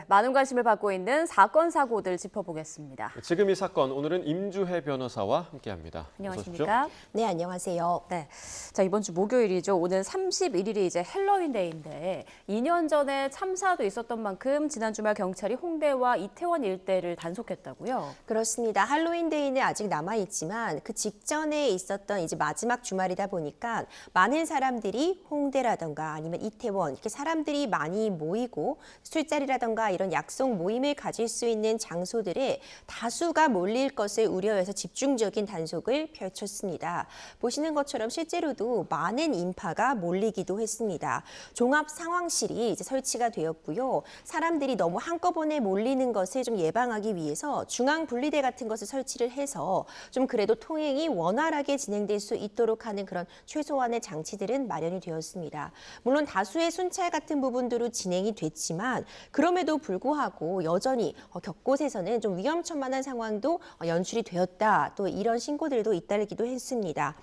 많은 관심을 받고 있는 사건, 사고들 짚어보겠습니다. 지금 이 사건, 오늘은 임주혜 변호사와 함께합니다. 안녕하십니까? 네, 안녕하세요. 네, 자 이번 주 목요일이죠. 오늘 31일이 이제 헬로윈데이인데 2년 전에 참사도 있었던 만큼 지난 주말 경찰이 홍대와 이태원 일대를 단속했다고요? 그렇습니다. 할로윈데이는 아직 남아있지만 그 직전에 있었던 이제 마지막 주말이다 보니까 많은 사람들이 홍대라던가 아니면 이태원 이렇게 사람들이 많이 모이고 술자리라던가 이런 약속 모임을 가질 수 있는 장소들에 다수가 몰릴 것을 우려해서 집중적인 단속을 펼쳤습니다. 보시는 것처럼 실제로도 많은 인파가 몰리기도 했습니다. 종합 상황실이 이제 설치가 되었고요. 사람들이 너무 한꺼번에 몰리는 것을 좀 예방하기 위해서 중앙 분리대 같은 것을 설치를 해서 좀 그래도 통행이 원활하게 진행될 수 있도록 하는 그런 최소한의 장치들은 마련이 되었습니다. 물론 다수의 순찰 같은 부분들로 진행이 됐지만 그럼에도 불구하고 여전히 곳곳에서는 좀 위험천만한 상황도 연출이 되었다. 또 이런 신고들도 잇따르기도 했습니다.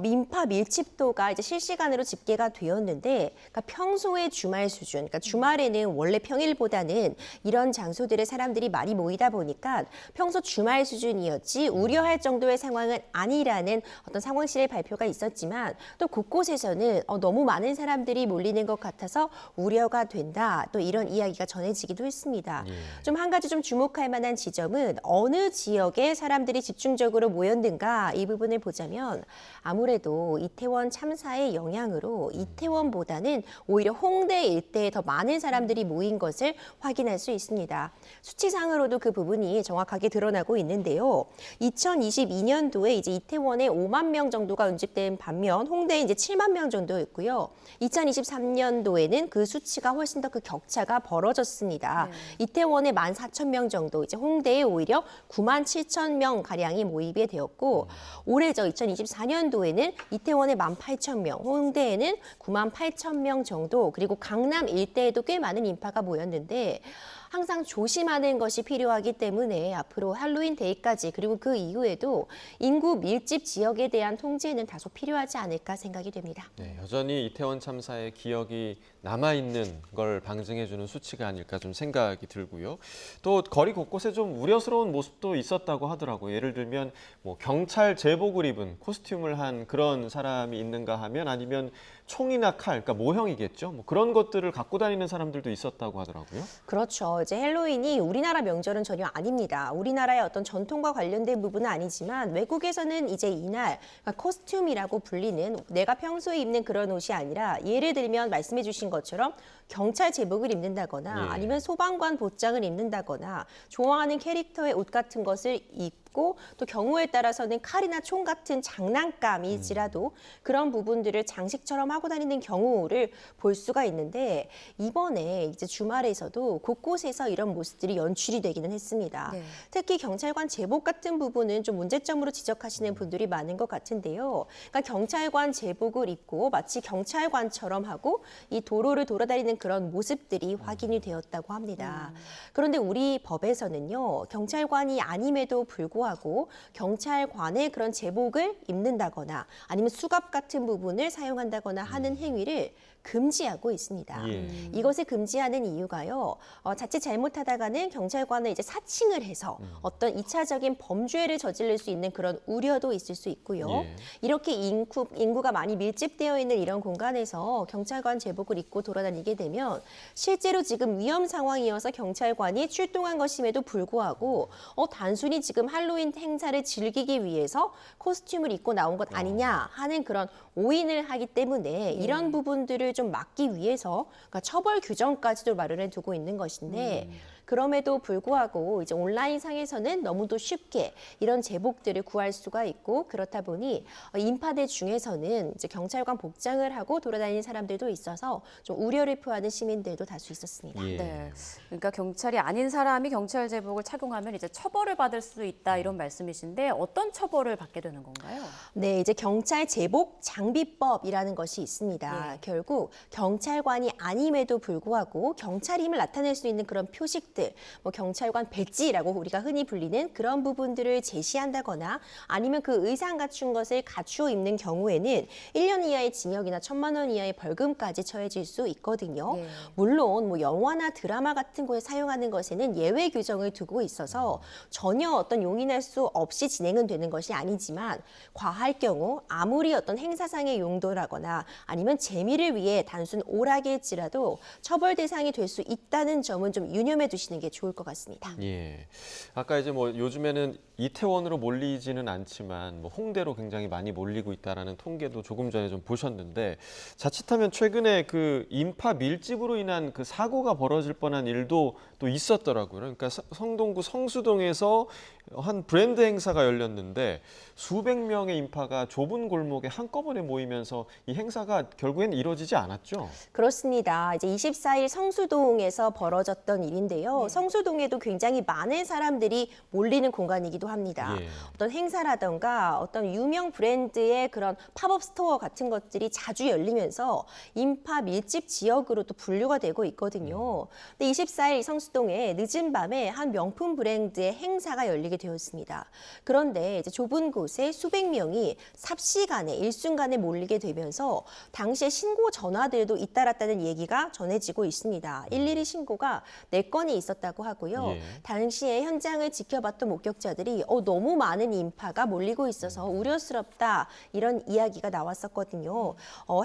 민파 밀집도가 이제 실시간으로 집계가 되었는데 그러니까 평소의 주말 수준, 그러니까 주말에는 원래 평일보다는 이런 장소들에 사람들이 많이 모이다 보니까 평소 주말 수준이었지 우려할 정도의 상황은 아니라는 어떤 상황실의 발표가 있었지만 또 곳곳에서는 너무 많은 사람들이 몰리는 것 같아서 우려가 된다. 또 이런 이야기가 전해지기도 했습니다. 좀 한 가지 좀 주목할 만한 지점은 어느 지역에 사람들이 집중적으로 모였는가 이 부분을 보자면 아무래도 이태원 참사의 영향으로 이태원보다는 오히려 홍대 일대에 더 많은 사람들이 모인 것을 확인할 수 있습니다. 수치상으로도 그 부분이 정확하게 드러나고 있는데요. 2022년도에 이제 이태원에 5만 명 정도가 운집된 반면 홍대에 이제 7만 명 정도였고요. 2023년도에는 그 수치가 훨씬 더 그 격차가 벌어졌습니다. 이태원에 14,000명 정도, 이제 홍대에 오히려 9만 7천 명 가량이 모이게 되었고 올해죠. 2024년도에는 이태원에 18,000명, 홍대에는 9만 8천 명 정도, 그리고 강남 일대에도 꽤 많은 인파가 모였는데 항상 조심하는 것이 필요하기 때문에 앞으로 할로윈 데이까지 그리고 그 이후에도 인구 밀집 지역에 대한 통제는 다소 필요하지 않을까 생각이 됩니다. 네, 여전히 이태원 참사의 기억이 남아있는 걸 방증해주는 수치가 아닐까 좀 생각이 들고요. 또 거리 곳곳에 좀 우려스러운 모습도 있었다고 하더라고요. 예를 들면 뭐 경찰 제복을 입은 코스튬을 한 그런 사람이 있는가 하면 아니면 총이나 칼, 그러니까 모형이겠죠. 뭐 그런 것들을 갖고 다니는 사람들도 있었다고 하더라고요. 그렇죠. 이제 헬로윈이 우리나라 명절은 전혀 아닙니다. 우리나라의 어떤 전통과 관련된 부분은 아니지만 외국에서는 이제 이날 그러니까 코스튬이라고 불리는 내가 평소에 입는 그런 옷이 아니라 예를 들면 말씀해 주신 것처럼 경찰 제복을 입는다거나 아니면 소방관 복장을 입는다거나 좋아하는 캐릭터의 옷 같은 것을 입고 또 경우에 따라서는 칼이나 총 같은 장난감이지라도 그런 부분들을 장식처럼 하고 다니는 경우를 볼 수가 있는데 이번에 이제 주말에서도 곳곳에서 이런 모습들이 연출이 되기는 했습니다. 네. 특히 경찰관 제복 같은 부분은 좀 문제점으로 지적하시는 분들이 많은 것 같은데요. 그러니까 경찰관 제복을 입고 마치 경찰관처럼 하고 이 도로를 돌아다니는 그런 모습들이 확인이 되었다고 합니다. 그런데 우리 법에서는요, 경찰관이 아님에도 불구하고 경찰관의 그런 제복을 입는다거나 아니면 수갑 같은 부분을 사용한다거나 하는 행위를 금지하고 있습니다. 이것을 금지하는 이유가요. 자칫 잘못하다가는 경찰관을 이제 사칭을 해서 어떤 2차적인 범죄를 저지를 수 있는 그런 우려도 있을 수 있고요. 이렇게 인구가 많이 밀집되어 있는 이런 공간에서 경찰관 제복을 입고 돌아다니게 되면 실제로 지금 위험 상황이어서 경찰관이 출동한 것임에도 불구하고 단순히 지금 할로윈 행사를 즐기기 위해서 코스튬을 입고 나온 것 아니냐 하는 그런 오인을 하기 때문에 이런 부분들을 좀 막기 위해서 그러니까 처벌 규정까지도 마련해 두고 있는 것인데 그럼에도 불구하고 이제 온라인 상에서는 너무도 쉽게 이런 제복들을 구할 수가 있고 그렇다 보니 인파들 중에서는 이제 경찰관 복장을 하고 돌아다니는 사람들도 있어서 좀 우려를 표하는 시민들도 다수 있었습니다. 네, 그러니까 경찰이 아닌 사람이 경찰 제복을 착용하면 이제 처벌을 받을 수 있다 이런 말씀이신데 어떤 처벌을 받게 되는 건가요? 네, 이제 경찰 제복 장비법이라는 것이 있습니다. 결국 경찰관이 아님에도 불구하고 경찰임을 나타낼 수 있는 그런 표식들, 뭐 경찰관 배지라고 우리가 흔히 불리는 그런 부분들을 제시한다거나 아니면 그 의상 갖춘 것을 갖추어 입는 경우에는 1년 이하의 징역이나 1,000만 원 이하의 벌금까지 처해질 수 있거든요. 있거든요. 예. 물론 뭐 영화나 드라마 같은 곳에 사용하는 것에는 예외 규정을 두고 있어서 전혀 어떤 용인할 수 없이 진행은 되는 것이 아니지만 과할 경우 아무리 어떤 행사상의 용도라거나 아니면 재미를 위해 단순 오락일지라도 처벌 대상이 될 수 있다는 점은 좀 유념해 두시는 게 좋을 것 같습니다. 예. 아까 이제 뭐 요즘에는 이태원으로 몰리지는 않지만 뭐 홍대로 굉장히 많이 몰리고 있다라는 통계도 조금 전에 좀 보셨는데 자칫하면 최근에 그 인파 밀집으로 인한 그 사고가 벌어질 뻔한 일도 또 있었더라고요. 그러니까 성동구 성수동에서 한 브랜드 행사가 열렸는데 수백 명의 인파가 좁은 골목에 한꺼번에 모이면서 이 행사가 결국엔 이루어지지 않았죠. 그렇습니다. 이제 24일 성수동에서 벌어졌던 일인데요. 성수동에도 굉장히 많은 사람들이 몰리는 공간이기도 합니다. 예. 어떤 행사라던가 어떤 유명 브랜드의 그런 팝업 스토어 같은 것들이 자주 열리면서 인파 밀집 지역으로 또 분류가 되고 있거든요. 근데 24일 성수동에 늦은 밤에 한 명품 브랜드의 행사가 열리게 되었습니다. 그런데 이제 좁은 곳에 수백 명이 삽시간에 일순간에 몰리게 되면서 당시에 신고 전화들도 잇따랐다는 얘기가 전해지고 있습니다. 112 신고가 4건이 있었다고 하고요. 예. 당시에 현장을 지켜봤던 목격자들이 너무 많은 인파가 몰리고 있어서 우려스럽다 이런 이야기가 나왔었거든요.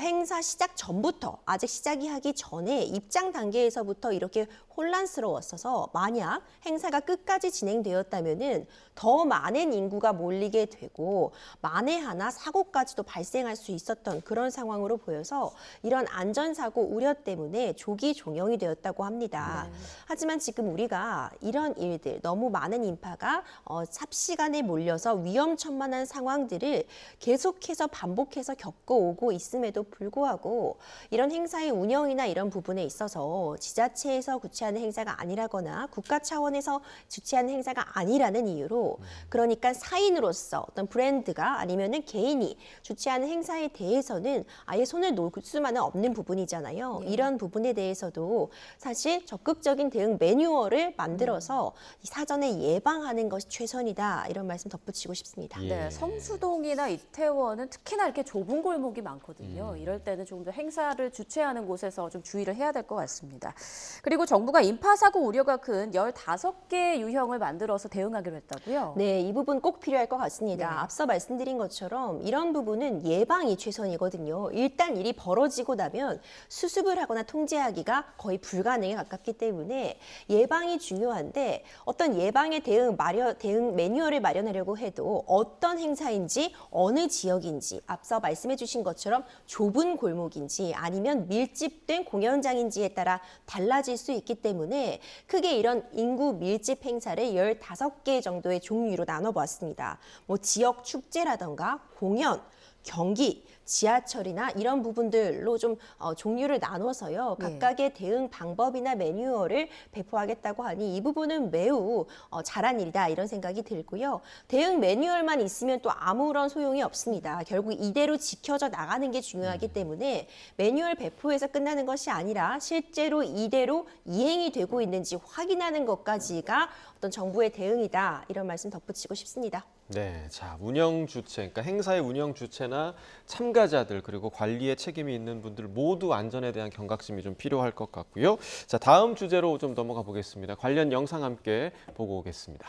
행사 시작 전부터 아직 시작이 하기 전에 입장 단계에서부터 이렇게 혼란스러웠어서 만약 행사가 끝까지 진행되었다면은 더 많은 인구가 몰리게 되고 만에 하나 사고까지도 발생할 수 있었던 그런 상황으로 보여서 이런 안전사고 우려 때문에 조기 종영이 되었다고 합니다. 하지만 지금 우리가 이런 일들 너무 많은 인파가 삽시간에 몰려서 위험천만한 상황들을 계속해서 반복해서 겪어오고 있음에도 불구하고 이런 행사의 운영이나 이런 부분에 있어서 지자체에서 주최하는 행사가 아니라거나 국가 차원에서 주최하는 행사가 아니라는 이유로 그러니까 사인으로서 어떤 브랜드가 아니면은 개인이 주최하는 행사에 대해서는 아예 손을 놓을 수만은 없는 부분이잖아요. 이런 부분에 대해서도 사실 적극적인 대응 매뉴얼을 만들어서 사전에 예방하는 것이 최선이다 이런 말씀 덧붙이고 싶습니다. 예. 네, 성수동이나 이태원은 특히나 이렇게 좁은 골목이 많거든요. 이럴 때는 조금 더 행사를 주최하는 곳에서 좀 주의를 해야 될 것 같습니다. 그리고 정부가 인파사고 우려가 큰 15개 유형을 만들어서 대응하기로 했다고요? 네, 이 부분 꼭 필요할 것 같습니다. 네. 앞서 말씀드린 것처럼 이런 부분은 예방이 최선이거든요. 일단 일이 벌어지고 나면 수습을 하거나 통제하기가 거의 불가능에 가깝기 때문에 예방이 중요한데 어떤 예방의 대응 매뉴얼을 마련하려고 해도 어떤 행사인지 어느 지역인지 앞서 말씀해 주신 것처럼 좁은 골목인지 아니면 밀집된 공연장인지에 따라 달라질 수 있기 때문에 크게 이런 인구 밀집 행사를 15개 정도의 종류로 나눠보았습니다. 뭐 지역 축제라던가 공연, 경기, 지하철이나 이런 부분들로 좀 종류를 나눠서요. 각각의 대응 방법이나 매뉴얼을 배포하겠다고 하니 이 부분은 매우 잘한 일이다 이런 생각이 들고요. 대응 매뉴얼만 있으면 또 아무런 소용이 없습니다. 결국 이대로 지켜져 나가는 게 중요하기 때문에 매뉴얼 배포에서 끝나는 것이 아니라 실제로 이대로 이행이 되고 있는지 확인하는 것까지가 어떤 정부의 대응이다 이런 말씀 덧붙이고 싶습니다. 네, 자 운영 주체, 그러니까 행사의 운영 주체나 참가자들 그리고 관리에 책임이 있는 분들 모두 안전에 대한 경각심이 좀 필요할 것 같고요. 자 다음 주제로 좀 넘어가 보겠습니다. 관련 영상 함께 보고 오겠습니다.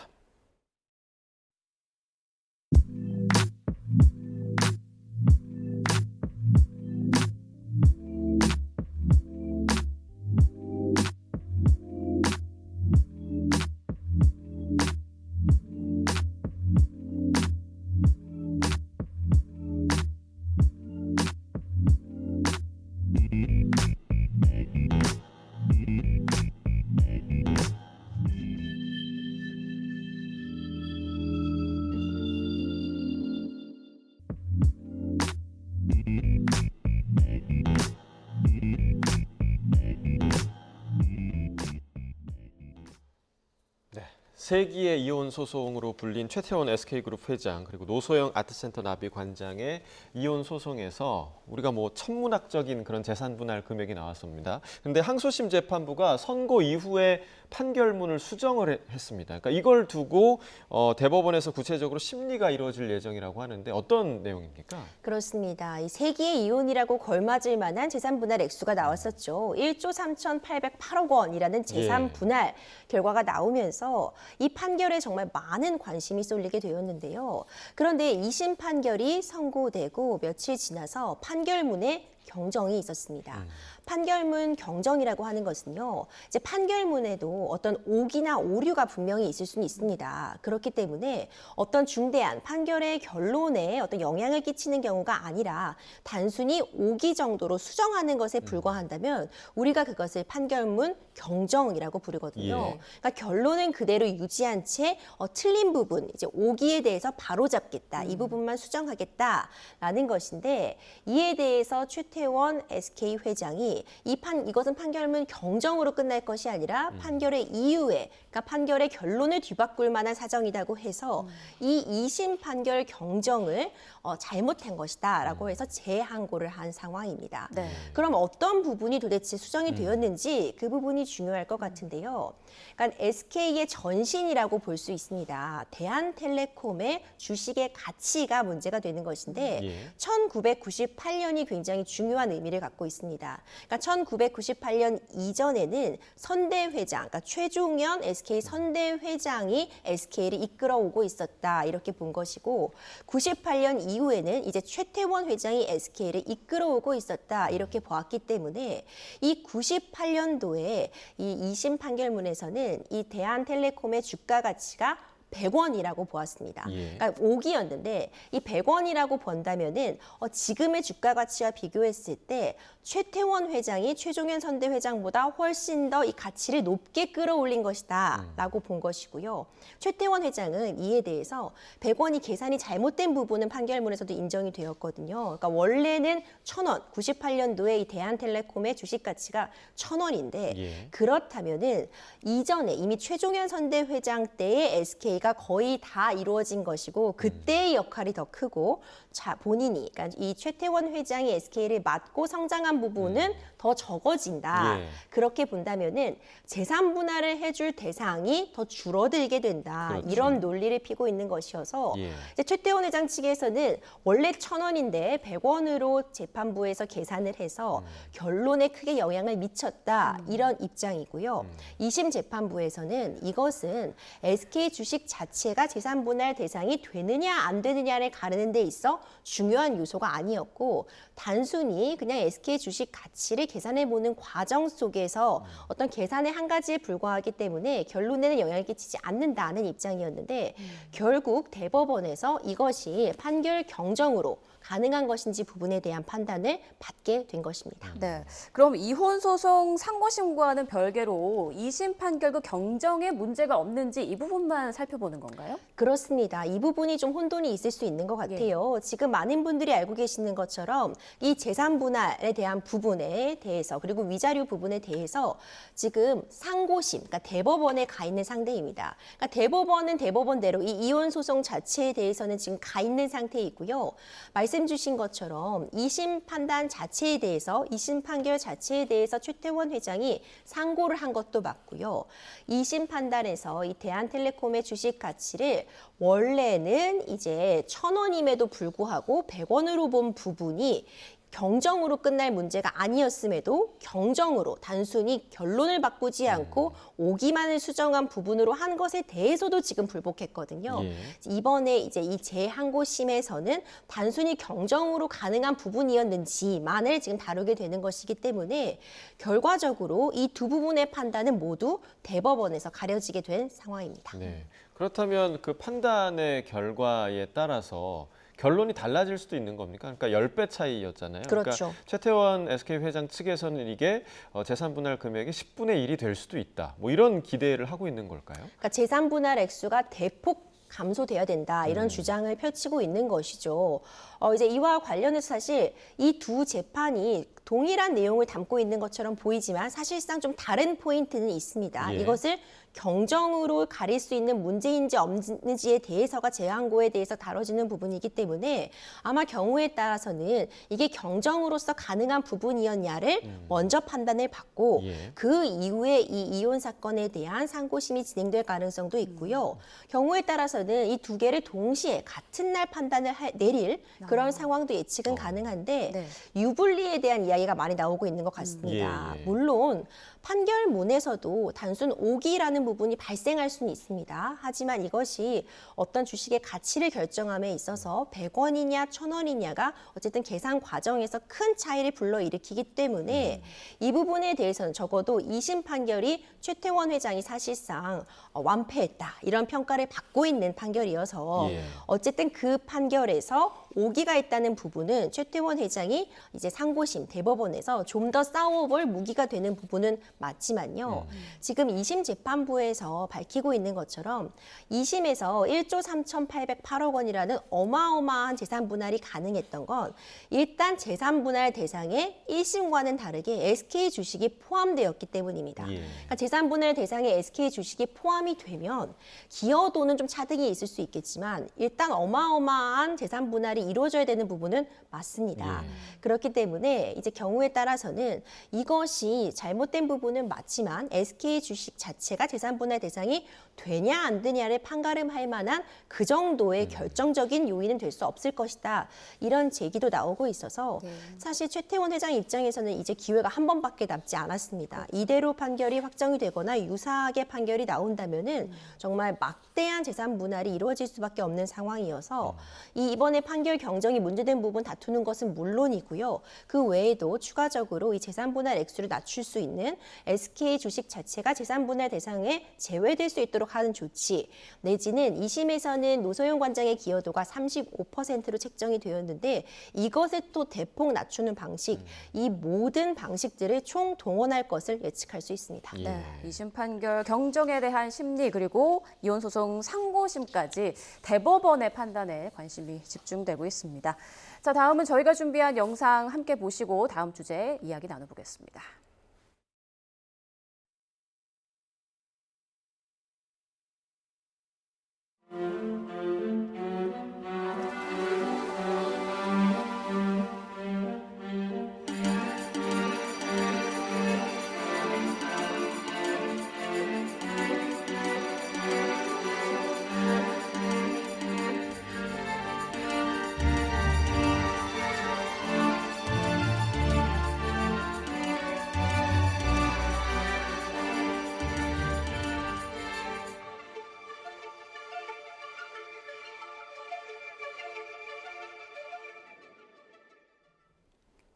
세기의 이혼 소송으로 불린 최태원 SK그룹 회장 그리고 노소영 아트센터 나비 관장의 이혼 소송에서 우리가 뭐 천문학적인 그런 재산 분할 금액이 나왔습니다. 그런데 항소심 재판부가 선고 이후에 판결문을 수정을 했습니다. 그러니까 이걸 두고 대법원에서 구체적으로 심리가 이루어질 예정이라고 하는데 어떤 내용입니까? 그렇습니다. 이 세기의 이혼이라고 걸맞을 만한 재산 분할 액수가 나왔었죠. 1조 3,808억 원이라는 재산 분할 결과가 나오면서 이 판결에 정말 많은 관심이 쏠리게 되었는데요. 그런데 2심 판결이 선고되고 며칠 지나서 판결문에 경정이 있었습니다. 판결문 경정이라고 하는 것은요, 이제 판결문에도 어떤 오기나 오류가 분명히 있을 수는 있습니다. 그렇기 때문에 어떤 중대한 판결의 결론에 어떤 영향을 끼치는 경우가 아니라 단순히 오기 정도로 수정하는 것에 불과한다면 우리가 그것을 판결문 경정이라고 부르거든요. 그러니까 결론은 그대로 유지한 채 틀린 부분, 이제 오기에 대해서 바로잡겠다, 이 부분만 수정하겠다라는 것인데 이에 대해서 최태원 SK 회장이 이것은 판결문 경정으로 끝날 것이 아니라 판결의 이후에, 그러니까 판결의 결론을 뒤바꿀 만한 사정이라고 해서 이 2심 판결 경정을 잘못한 것이다라고 해서 재항고를 한 상황입니다. 네. 그럼 어떤 부분이 도대체 수정이 되었는지 그 부분이 중요할 것 같은데요. 그러니까 SK의 전신이라고 볼 수 있습니다. 대한텔레콤의 주식의 가치가 문제가 되는 것인데 1998년이 굉장히 중요한 의미를 갖고 있습니다. 그러니까 1998년 이전에는 선대 회장, 그러니까 최종현 SK 선대 회장이 SK를 이끌어오고 있었다 이렇게 본 것이고 98년 이후에는 이제 최태원 회장이 SK를 이끌어오고 있었다 이렇게 보았기 때문에 이 98년도에 이 2심 판결문에서는 이 대한텔레콤의 주가 가치가 100원이라고 보았습니다. 그러니까 5기였는데 이 100원이라고 본다면은 지금의 주가 가치와 비교했을 때 최태원 회장이 최종현 선대 회장보다 훨씬 더 이 가치를 높게 끌어올린 것이다라고 본 것이고요. 최태원 회장은 이에 대해서 100원이 계산이 잘못된 부분은 판결문에서도 인정이 되었거든요. 그러니까 원래는 1,000원, 98년도에 이 대한텔레콤의 주식 가치가 1,000원인데 그렇다면은 이전에 이미 최종현 선대 회장 때의 SK가 거의 다 이루어진 것이고 그때의 역할이 더 크고 본인이 그러니까 이 최태원 회장이 SK를 맡고 성장한 부분은 더 적어진다. 그렇게 본다면은 재산 분할을 해줄 대상이 더 줄어들게 된다. 그렇죠. 이런 논리를 피고 있는 것이어서 이제 최태원 회장 측에서는 원래 1,000원인데 100원으로 재판부에서 계산을 해서 결론에 크게 영향을 미쳤다. 이런 입장이고요. 2심 재판부에서는 이것은 SK 주식 자체가 재산 분할 대상이 되느냐 안 되느냐를 가르는 데 있어 중요한 요소가 아니었고 단순히 그냥 SK 주식 가치를 계산해보는 과정 속에서 어떤 계산의 한 가지에 불과하기 때문에 결론에는 영향을 끼치지 않는다는 입장이었는데 결국 대법원에서 이것이 판결 경정으로 가능한 것인지 부분에 대한 판단을 받게 된 것입니다. 네. 그럼 이혼 소송 상고심과는 별개로 2심 판결 그 경정에 문제가 없는지 이 부분만 살펴보는 건가요? 그렇습니다. 이 부분이 좀 혼돈이 있을 수 있는 것 같아요. 지금 많은 분들이 알고 계시는 것처럼 이 재산 분할에 대한 부분에 대해서 그리고 위자료 부분에 대해서 지금 상고심, 그러니까 대법원에 가 있는 상태입니다. 그러니까 대법원은 대법원대로 이 이혼 소송 자체에 대해서는 지금 가 있는 상태이고요. 말씀 주신 것처럼 2심 판단 자체에 대해서 2심 판결 자체에 대해서 최태원 회장이 상고를 한 것도 맞고요. 2심 판단에서 이 대한텔레콤의 주식 가치를 원래는 이제 1,000원임에도 불구하고 100원으로 본 부분이 경정으로 끝날 문제가 아니었음에도 경정으로 단순히 결론을 바꾸지 않고 오기만을 수정한 부분으로 한 것에 대해서도 지금 불복했거든요. 이번에 이제 이 재항고심에서는 단순히 경정으로 가능한 부분이었는지만을 지금 다루게 되는 것이기 때문에 결과적으로 이 두 부분의 판단은 모두 대법원에서 가려지게 된 상황입니다. 네. 그렇다면 그 판단의 결과에 따라서 결론이 달라질 수도 있는 겁니까? 그러니까 10배 차이였잖아요. 그렇죠. 그러니까 최태원 SK 회장 측에서는 이게 재산 분할 금액의 10분의 1이 될 수도 있다. 뭐 이런 기대를 하고 있는 걸까요? 그러니까 재산 분할 액수가 대폭 감소돼야 된다 이런 주장을 펼치고 있는 것이죠. 이제 이와 관련해서 사실 이 두 재판이 동일한 내용을 담고 있는 것처럼 보이지만 사실상 좀 다른 포인트는 있습니다. 이것을 경정으로 가릴 수 있는 문제인지 없는지에 대해서가 재항고에 대해서 다뤄지는 부분이기 때문에 아마 경우에 따라서는 이게 경정으로서 가능한 부분이었냐를 먼저 판단을 받고 예. 그 이후에 이 이혼 사건에 대한 상고심이 진행될 가능성도 있고요. 경우에 따라서는 이 두 개를 동시에 같은 날 판단을 내릴 그런 상황도 예측은 가능한데 네. 유불리에 대한 이야기가 많이 나오고 있는 것 같습니다. 예, 예. 물론 판결문에서도 단순 오기라는 부분이 발생할 수는 있습니다. 하지만 이것이 어떤 주식의 가치를 결정함에 있어서 100원이냐 1000원이냐가 어쨌든 계산 과정에서 큰 차이를 불러일으키기 때문에 이 부분에 대해서는 적어도 2심 판결이 최태원 회장이 사실상 완패했다 이런 평가를 받고 있는 판결이어서 예. 어쨌든 그 판결에서 오기가 있다는 부분은 최태원 회장이 이제 상고심 대법원에서 좀 더 싸워볼 무기가 되는 부분은 맞지만요. 지금 2심 재판부에서 밝히고 있는 것처럼 2심에서 1조 3,808억 원이라는 어마어마한 재산 분할이 가능했던 건 일단 재산 분할 대상에 1심과는 다르게 SK 주식이 포함되었기 때문입니다. 예. 그러니까 재산 분할 대상에 SK 주식이 포함이 되면 기여도는 좀 차등이 있을 수 있겠지만 일단 어마어마한 재산 분할이 이루어져야 되는 부분은 맞습니다. 그렇기 때문에 이제 경우에 따라서는 이것이 잘못된 부분은 맞지만 SK 주식 자체가 재산 분할 대상이 되냐 안 되냐를 판가름할 만한 그 정도의 결정적인 요인은 될 수 없을 것이다. 이런 제기도 나오고 있어서 사실 최태원 회장 입장에서는 이제 기회가 한 번밖에 남지 않았습니다. 이대로 판결이 확정이 되거나 유사하게 판결이 나온다면은 정말 막대한 재산 분할이 이루어질 수밖에 없는 상황이어서 이번에 판결 경정이 문제된 부분 다투는 것은 물론이고요. 그 외에도 추가적으로 이 재산 분할 액수를 낮출 수 있는 SK 주식 자체가 재산 분할 대상에 제외될 수 있도록 하는 조치 내지는 2심에서는 노소영 관장의 기여도가 35%로 책정이 되었는데 이것에 또 대폭 낮추는 방식 이 모든 방식들을 총동원할 것을 예측할 수 있습니다. 예. 네, 2심 판결 경정에 대한 심리 그리고 이혼 소송 상고심까지 대법원의 판단에 관심이 집중되고 있습니다. 자, 다음은 저희가 준비한 영상 함께 보시고 다음 주제 이야기 나눠보겠습니다.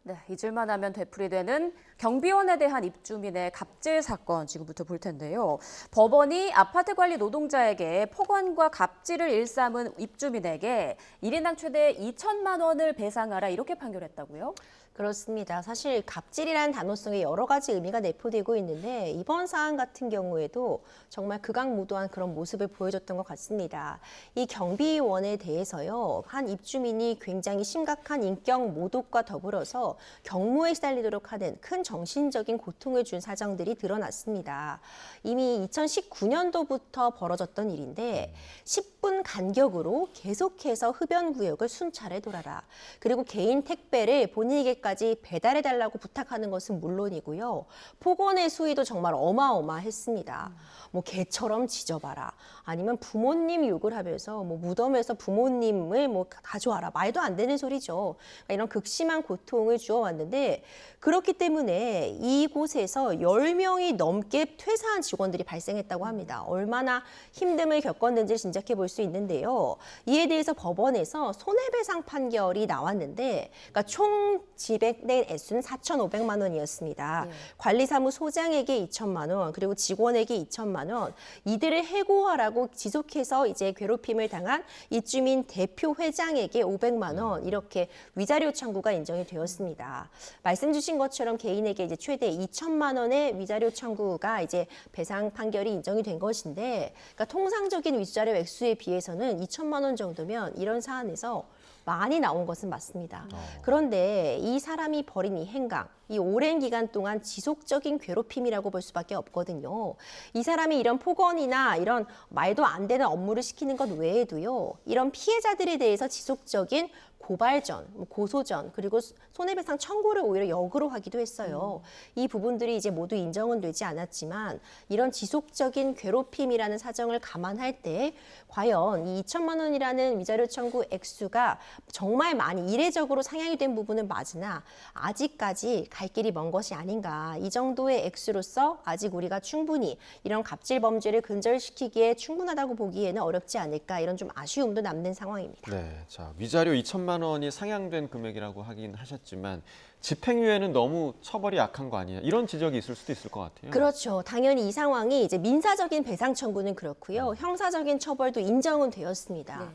네, 잊을만 하면 되풀이되는 경비원에 대한 입주민의 갑질 사건 지금부터 볼 텐데요. 법원이 아파트 관리 노동자에게 폭언과 갑질을 일삼은 입주민에게 1인당 최대 2천만 원을 배상하라 이렇게 판결했다고요? 그렇습니다. 사실 갑질이라는 단어성에 여러 가지 의미가 내포되고 있는데 이번 사안 같은 경우에도 정말 극악무도한 그런 모습을 보여줬던 것 같습니다. 이 경비원에 대해서요. 한 입주민이 굉장히 심각한 인격 모독과 더불어서 경무에 시달리도록 하는 큰 정신적인 고통을 준 사정들이 드러났습니다. 이미 2019년도부터 벌어졌던 일인데 10분 간격으로 계속해서 흡연 구역을 순찰해 돌아라. 그리고 개인 택배를 본인에게까지 배달해달라고 부탁하는 것은 물론이고요. 폭언의 수위도 정말 어마어마했습니다. 뭐 개처럼 지져봐라. 아니면 부모님 욕을 하면서 뭐 무덤에서 부모님을 뭐 가져와라. 말도 안 되는 소리죠. 그러니까 이런 극심한 고통을 주어왔는데 그렇기 때문에 이곳에서 10명이 넘게 퇴사한 직원들이 발생했다고 합니다. 얼마나 힘듦을 겪었는지 짐작해 볼 수 있는데요. 이에 대해서 법원에서 손해배상 판결이 나왔는데 그러니까 총 지백된 액수는 4,500만 원이었습니다. 네. 관리사무 소장에게 2천만 원, 그리고 직원에게 2천만 원, 이들을 해고하라고 지속해서 이제 괴롭힘을 당한 입주민 대표 회장에게 500만 원 이렇게 위자료 청구가 인정이 되었습니다. 말씀 주신 것처럼 개인에게 이제 최대 2천만 원의 위자료 청구가 이제 배상 판결이 인정이 된 것인데, 그러니까 통상적인 위자료 액수에 비해서는 2천만 원 정도면 이런 사안에서 많이 나온 것은 맞습니다. 그런데 이 사람이 벌인 이 행강, 이 오랜 기간 동안 지속적인 괴롭힘이라고 볼 수밖에 없거든요. 이 사람이 이런 폭언이나 이런 말도 안 되는 업무를 시키는 것 외에도요, 이런 피해자들에 대해서 지속적인 고발전, 고소전, 그리고 손해배상 청구를 오히려 역으로 하기도 했어요. 이 부분들이 이제 모두 인정은 되지 않았지만 이런 지속적인 괴롭힘이라는 사정을 감안할 때 과연 이 2천만 원이라는 위자료 청구 액수가 정말 많이 이례적으로 상향이 된 부분은 맞으나 아직까지 갈 길이 먼 것이 아닌가. 이 정도의 액수로서 아직 우리가 충분히 이런 갑질 범죄를 근절시키기에 충분하다고 보기에는 어렵지 않을까. 이런 좀 아쉬움도 남는 상황입니다. 네, 자 위자료 2천만 원이 상향된 금액이라고 하긴 하셨지만 집행유예는 너무 처벌이 약한 거 아니냐 이런 지적이 있을 수도 있을 것 같아요. 그렇죠. 당연히 이 상황이 이제 민사적인 배상 청구는 그렇고요. 형사적인 처벌도 인정은 되었습니다. 네.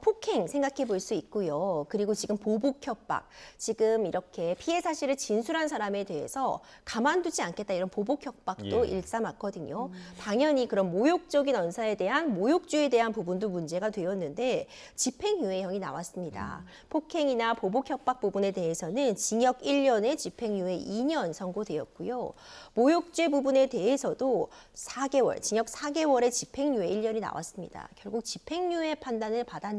폭행 생각해 볼 수 있고요. 그리고 지금 보복 협박, 지금 이렇게 피해 사실을 진술한 사람에 대해서 가만두지 않겠다 이런 보복 협박도 예. 일삼았거든요. 당연히 그런 모욕적인 언사에 대한 모욕죄에 대한 부분도 문제가 되었는데 집행유예형이 나왔습니다. 폭행이나 보복 협박 부분에 대해서는 징역 1년에 집행유예 2년 선고되었고요. 모욕죄 부분에 대해서도 4개월, 징역 4개월에 집행유예 1년이 나왔습니다. 결국 집행유예 판단을 받았는데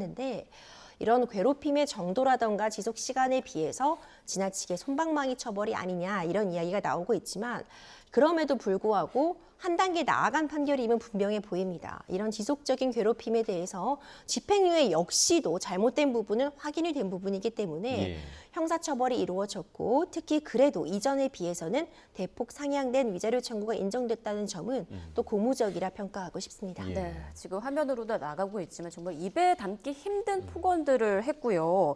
이런 괴롭힘의 정도라던가 지속 시간에 비해서 지나치게 솜방망이 처벌이 아니냐 이런 이야기가 나오고 있지만 그럼에도 불구하고 한 단계 나아간 판결임은 분명해 보입니다. 이런 지속적인 괴롭힘에 대해서 집행유예 역시도 잘못된 부분은 확인이 된 부분이기 때문에 예. 형사처벌이 이루어졌고 특히 그래도 이전에 비해서는 대폭 상향된 위자료 청구가 인정됐다는 점은 또 고무적이라 평가하고 싶습니다. 예. 네, 지금 화면으로도 나가고 있지만 정말 입에 담기 힘든 폭언들을 했고요.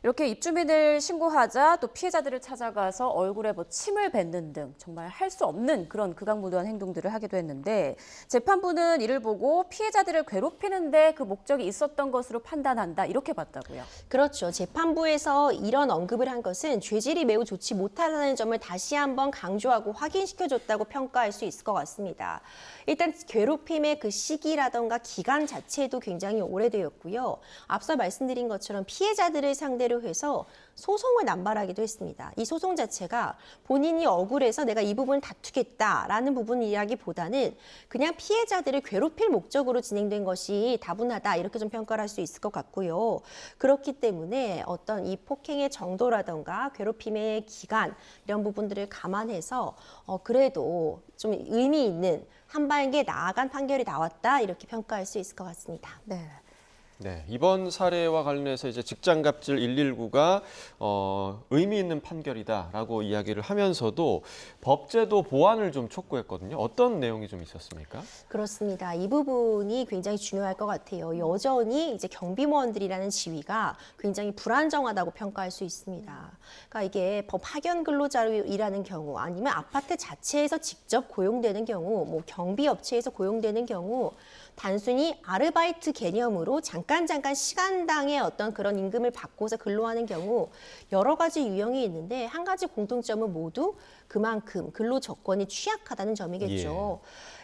이렇게 입주민을 신고하자 또 피해자들을 찾아가서 얼굴에 뭐 침을 뱉는 등 정말 할 수 없는 그런 극악무도한 행동들을 하기도 했는데 재판부는 이를 보고 피해자들을 괴롭히는데 그 목적이 있었던 것으로 판단한다 이렇게 봤다고요. 그렇죠. 재판부에서 이런 언급을 한 것은 죄질이 매우 좋지 못하다는 점을 다시 한번 강조하고 확인시켜줬다고 평가할 수 있을 것 같습니다. 일단 괴롭힘의 그 시기라던가 기간 자체도 굉장히 오래되었고요. 앞서 말씀드린 것처럼 피해자들을 상대로 해서 소송을 남발하기도 했습니다. 이 소송 자체가 본인이 억울해서 내가 이 부분을 다투겠다라는 부분 이야기보다는 그냥 피해자들을 괴롭힐 목적으로 진행된 것이 다분하다 이렇게 좀 평가를 할 수 있을 것 같고요. 그렇기 때문에 어떤 이 폭행의 정도라던가 괴롭힘의 기간 이런 부분들을 감안해서 그래도 좀 의미 있는 한 발계 나아간 판결이 나왔다 이렇게 평가할 수 있을 것 같습니다. 네. 네, 이번 사례와 관련해서 이제 직장갑질 119가 의미 있는 판결이다라고 이야기를 하면서도 법제도 보완을 좀 촉구했거든요. 어떤 내용이 좀 있었습니까? 그렇습니다. 이 부분이 굉장히 중요할 것 같아요. 여전히 이제 경비원들이라는 지위가 굉장히 불안정하다고 평가할 수 있습니다. 그러니까 이게 법 파견 근로자로 일하는 경우 아니면 아파트 자체에서 직접 고용되는 경우, 뭐 경비 업체에서 고용되는 경우 단순히 아르바이트 개념으로 잠깐 시간당의 어떤 그런 임금을 받고서 근로하는 경우 여러 가지 유형이 있는데 한 가지 공통점은 모두 그만큼 근로 조건이 취약하다는 점이겠죠.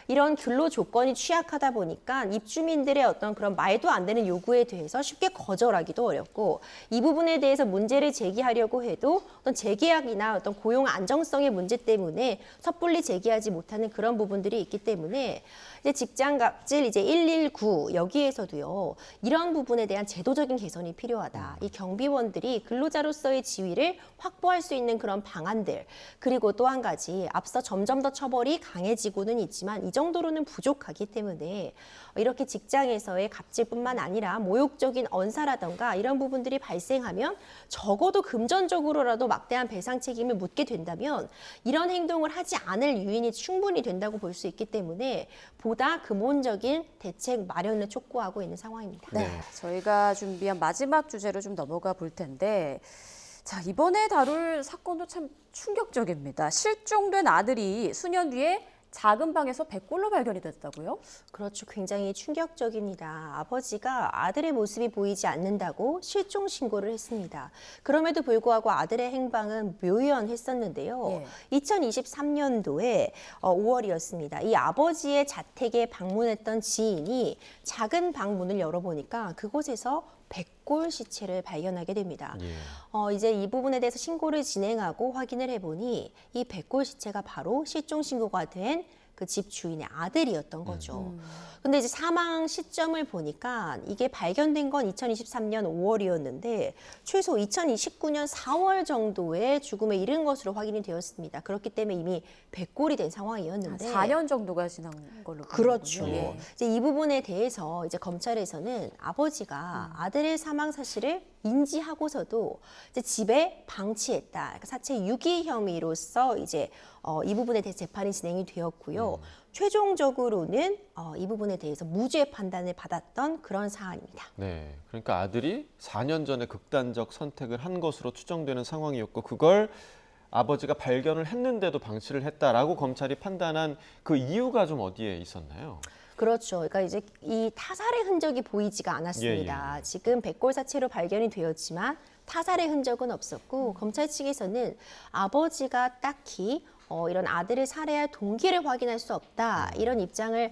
이런 근로 조건이 취약하다 보니까 입주민들의 어떤 그런 말도 안 되는 요구에 대해서 쉽게 거절하기도 어렵고 이 부분에 대해서 문제를 제기하려고 해도 어떤 재계약이나 어떤 고용 안정성의 문제 때문에 섣불리 제기하지 못하는 그런 부분들이 있기 때문에 이제 직장갑질 이제 119 여기에서도요. 이런 부분에 대한 제도적인 개선이 필요하다. 이 경비원들이 근로자로서의 지위를 확보할 수 있는 그런 방안들 그리고 또 한 가지 앞서 점점 더 처벌이 강해지고는 있지만 이 정도로는 부족하기 때문에 이렇게 직장에서의 갑질뿐만 아니라 모욕적인 언사라던가 이런 부분들이 발생하면 적어도 금전적으로라도 막대한 배상 책임을 묻게 된다면 이런 행동을 하지 않을 유인이 충분히 된다고 볼 수 있기 때문에 보다 근본적인 대책 마련을 촉구하고 있는 상황입니다. 네, 저희가 준비한 마지막 주제로 좀 넘어가 볼 텐데 자, 이번에 다룰 사건도 참 충격적입니다. 실종된 아들이 수년 뒤에 작은 방에서 백골로 발견이 됐다고요? 그렇죠. 굉장히 충격적입니다. 아버지가 아들의 모습이 보이지 않는다고 실종 신고를 했습니다. 그럼에도 불구하고 아들의 행방은 묘연했었는데요. 2023년도에 5월이었습니다. 이 아버지의 자택에 방문했던 지인이 작은 방 문을 열어보니까 그곳에서 백골 시체를 발견하게 됩니다. 예. 이제 이 부분에 대해서 신고를 진행하고 확인을 해보니 이 백골 시체가 바로 실종 신고가 된 그 집 주인의 아들이었던 거죠. 근데 이제 사망 시점을 보니까 이게 발견된 건 2023년 5월이었는데 최소 2029년 4월 정도에 죽음에 이른 것으로 확인이 되었습니다. 그렇기 때문에 이미 백골이 된 상황이었는데 4년 정도가 지난 걸로 그렇죠. 보이는군요. 예. 이제 이 부분에 대해서 이제 검찰에서는 아버지가 아들의 사망 사실을 인지하고서도 이제 집에 방치했다. 그러니까 사체 유기 혐의로서 이제 이 부분에 대해서 재판이 진행이 되었고요. 최종적으로는 이 부분에 대해서 무죄 판단을 받았던 그런 사안입니다. 네, 그러니까 아들이 4년 전에 극단적 선택을 한 것으로 추정되는 상황이었고 그걸 아버지가 발견을 했는데도 방치를 했다라고 검찰이 판단한 그 이유가 좀 어디에 있었나요? 그렇죠. 그러니까 이제 이 타살의 흔적이 보이지가 않았습니다. 예. 지금 백골 사체로 발견이 되었지만 타살의 흔적은 없었고 검찰 측에서는 아버지가 딱히 이런 아들을 살해할 동기를 확인할 수 없다 이런 입장을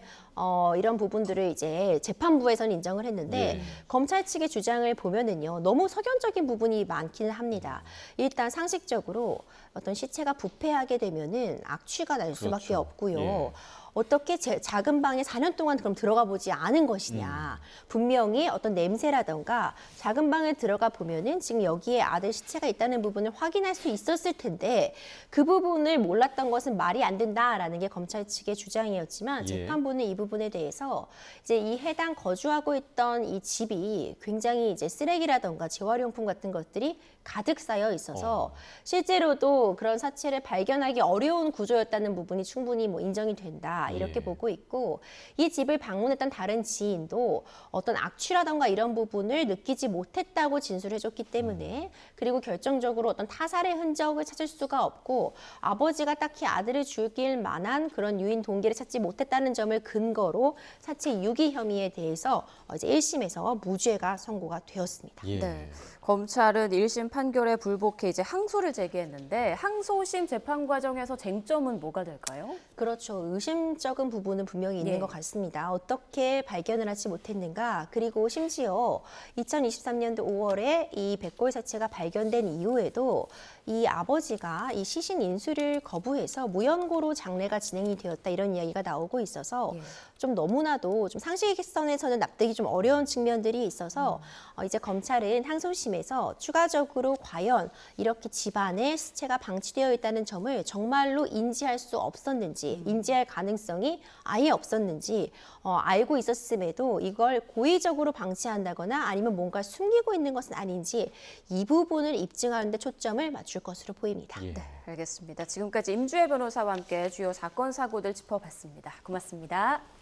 이런 부분들을 이제 재판부에서는 인정을 했는데 예. 검찰 측의 주장을 보면은요 너무 석연적인 부분이 많기는 합니다. 일단 상식적으로 어떤 시체가 부패하게 되면은 악취가 날 수밖에 그렇죠. 없고요. 예. 어떻게 작은 방에 4년 동안 그럼 들어가 보지 않은 것이냐. 분명히 어떤 냄새라던가 작은 방에 들어가 보면은 지금 여기에 아들 시체가 있다는 부분을 확인할 수 있었을 텐데 그 부분을 몰랐던 것은 말이 안 된다라는 게 검찰 측의 주장이었지만 예. 재판부는 이 부분에 대해서 이제 이 해당 거주하고 있던 이 집이 굉장히 이제 쓰레기라던가 재활용품 같은 것들이 가득 쌓여 있어서 실제로도 그런 사체를 발견하기 어려운 구조였다는 부분이 충분히 뭐 인정이 된다 이렇게 예. 보고 있고 이 집을 방문했던 다른 지인도 어떤 악취라던가 이런 부분을 느끼지 못했다고 진술해줬기 때문에 그리고 결정적으로 어떤 타살의 흔적을 찾을 수가 없고 아버지가 딱히 아들을 죽일 만한 그런 유인 동기를 찾지 못했다는 점을 근거로 사체 유기 혐의에 대해서 이제 1심에서 무죄가 선고가 되었습니다. 예. 네. 검찰은 1심 판결에 불복해 이제 항소를 제기했는데 항소심 재판 과정에서 쟁점은 뭐가 될까요? 그렇죠. 의심적인 부분은 분명히 있는 예. 것 같습니다. 어떻게 발견을 하지 못했는가. 그리고 심지어 2023년도 5월에 이 백골 사체가 발견된 이후에도 이 아버지가 이 시신 인수를 거부해서 무연고로 장례가 진행이 되었다 이런 이야기가 나오고 있어서 예. 좀 너무나도 좀 상식선에서는 납득이 좀 어려운 측면들이 있어서 이제 검찰은 항소심에서 추가적으로 과연 이렇게 집안에 시체가 방치되어 있다는 점을 정말로 인지할 수 없었는지 인지할 가능성이 아예 없었는지 알고 있었음에도 이걸 고의적으로 방치한다거나 아니면 뭔가 숨기고 있는 것은 아닌지 이 부분을 입증하는 데 초점을 맞출 것으로 보입니다. 예. 네, 알겠습니다. 지금까지 임주혜 변호사와 함께 주요 사건 사고들 짚어봤습니다. 고맙습니다.